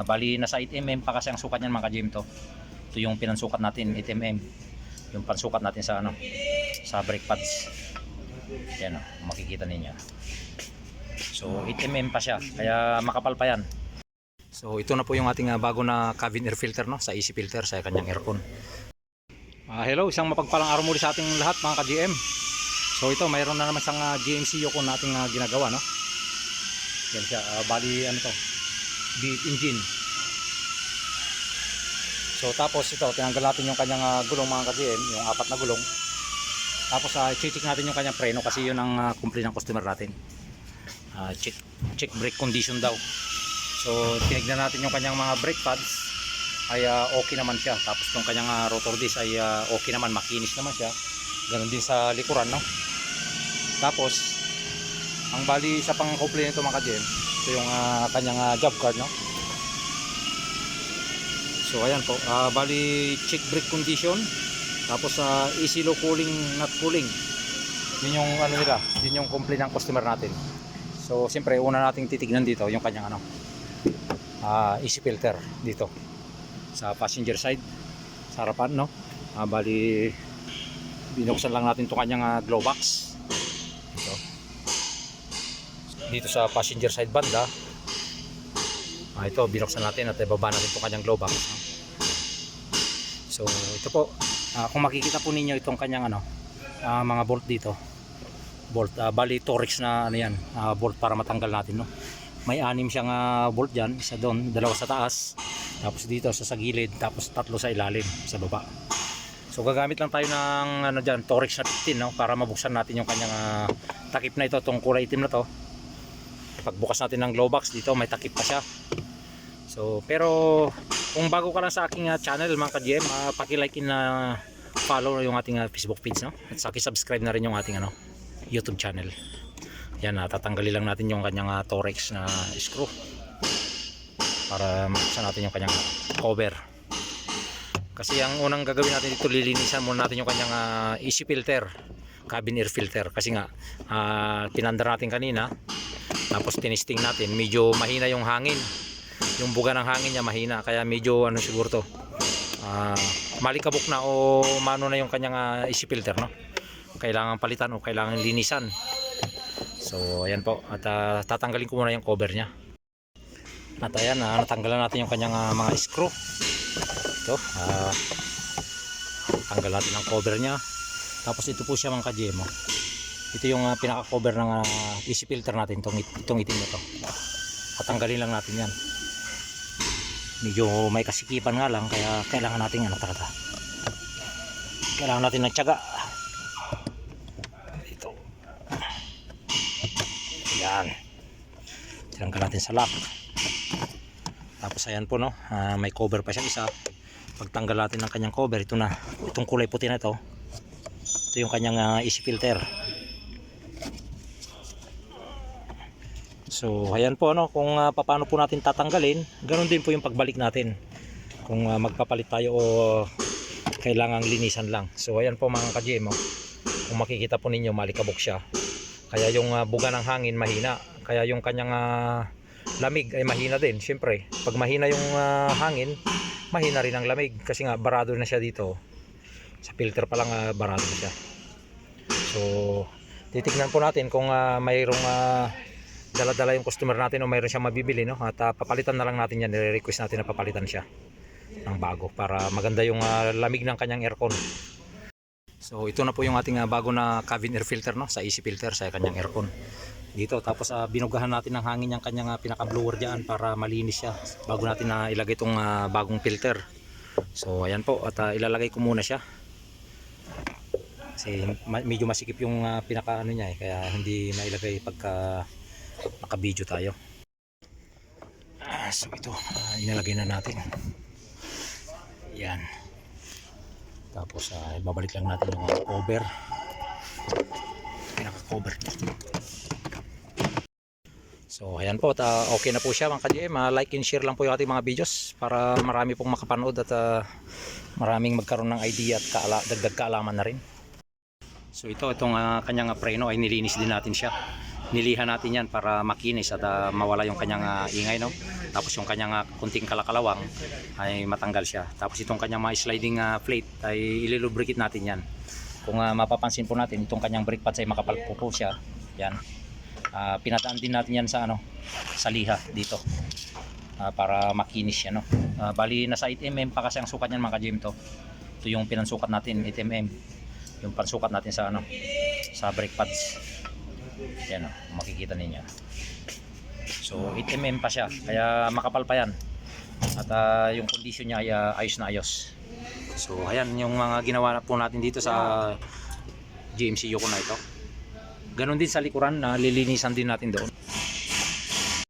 Bali nasa 8mm pa kasi ang sukat niyan mga ka-GM to. Ito yung pinansukat natin 8mm. Yung pansukat natin sa sa brake pads. Yan makikita ninyo. So 8mm pa siya kaya makapal pa yan. So ito na po yung ating bago na cabin air filter sa AC filter sa kanyang aircon. Hello, isang mapagpalang araw muli sa ating lahat mga ka-GM. So ito mayroon na naman isang GMC Yukon nating ginagawa Yan siya, bali beef engine. So tapos ito tinanggal natin yung kanyang gulong mga ka-GM, yung 4 na gulong. Tapos i-check natin yung kanyang preno kasi yun ang complaint ng customer natin. Check brake condition daw. So tinignan natin yung kanyang mga brake pads ay okay naman siya. Tapos yung kanyang rotor disc ay okay naman, makinis naman siya. Ganon din sa likuran Tapos ang bali sa pang complaint nito mga ka-GM, ito yung kanyang job card So ayan po, bali check brake condition. Tapos easy low cooling, not cooling. Yun yung nila, yun yung complaint ng customer natin. So siyempre una nating titignan dito yung kanyang AC filter dito sa passenger side sa harapan bali binuksan lang natin itong kanyang glow box dito sa passenger side banda. Ito binuksan natin at ibaba natin itong kanyang glow box. So ito po, kung makikita po ninyo itong kanyang mga bolt dito, bolt bali Torx na yan, bolt para matanggal natin may 6 siyang bolt dyan, isa doon, 2 sa taas, tapos dito sa gilid, tapos 3 sa ilalim sa baba. So gagamit lang tayo ng dyan, Torx na 15 para mabuksan natin yung kanyang takip na ito, itong kulay itim na to. Pagbukas natin ng glow box dito may takip pa siya. So pero kung bago ka lang sa aking channel mga ka-GM, paki-like and follow yung ating Facebook page at subscribe na rin yung ating YouTube channel. Yan, tatanggalin lang natin yung kanyang Torx na screw para makita natin yung kanyang cover. Kasi ang unang gagawin natin dito, lilinisan muna natin yung kanyang AC filter, cabin air filter. Kasi nga tinandar natin kanina, tapos tinisting natin, medyo mahina yung hangin, yung buga ng hangin niya mahina, kaya medyo siguro to malikabok na o mano na yung kanyang AC filter kailangan palitan o kailangan linisan. So ayan po, at tatanggalin ko muna yung cover nya. At ayan, natanggalan natin yung kanyang mga screw. Ito, tanggal natin ang cover nya. Tapos ito po siya mga ka-GM. Ito yung pinaka cover ng AC filter natin, itong itim na to. Tatanggalin lang natin yan. Medyo may kasikipan nga lang, kaya kailangan natin kailangan natin ng tiyaga. Yan, tinanggal natin sa lock. Tapos ayan po may cover pa siya isa. Pagtanggal natin ng kanyang cover, ito na, itong kulay puti na ito yung kanyang AC filter. So ayan po kung paano po natin tatanggalin, ganoon din po yung pagbalik natin kung magpapalit tayo o kailangang linisan lang. So ayan po mga ka-GM, kung makikita po ninyo malikabok siya. Kaya yung buga ng hangin mahina, kaya yung kanyang lamig ay mahina din. Siyempre pag mahina yung hangin, mahina rin ang lamig kasi nga barado na siya dito sa filter pa lang, barado na siya. So titignan po natin kung mayroong dala-dala yung customer natin o mayroon siyang mabibili at papalitan na lang natin yan. Nire-request natin na papalitan siya ng bago para maganda yung lamig ng kanyang aircon. So ito na po yung ating bago na cabin air filter sa AC filter sa kanyang aircon dito. Tapos binugahan natin ng hangin yung kanyang pinaka blower diyan para malinis siya bago natin ilagay itong bagong filter. So ayan po, at ilalagay ko muna siya kasi medyo masikip yung pinaka niya kaya hindi nailagay pagka naka-video tayo. So ito inalagay na natin yan. Tapos babalik lang natin yung cover, pinaka-cover. So ayan po, okay na po siya mga ka-GM. Like and share lang po yung ating mga videos para marami pong makapanood at maraming magkaroon ng idea at dagdag kaalaman na rin. So itong kanyang preno ay nilinis din natin siya. nilihan natin yan para makinis at mawala yung kanyang ingay, no? Tapos yung kanyang kunting kalakalawang ay matanggal siya. Tapos itong kanyang mga sliding plate ay ililubricate natin yan. Kung mapapansin po natin, itong kanyang brake pads ay makapal po siya. Yan. Pinadaan din natin yan sa sa liha dito. Para makinis siya, no? Bali nasa 8mm pa kasi ang sukat niyan mga ka-GM to. Ito yung pinansukat natin, 8mm. Yung pansukat natin sa sa brake pads. Yan, makikita ninyo. So 8mm pa siya, kaya makapal pa yan. At yung condition niya ay ayos na ayos. So ayan yung mga ginawa po natin dito sa GMC Yoko na ito. Ganon din sa likuran na lilinisan din natin doon.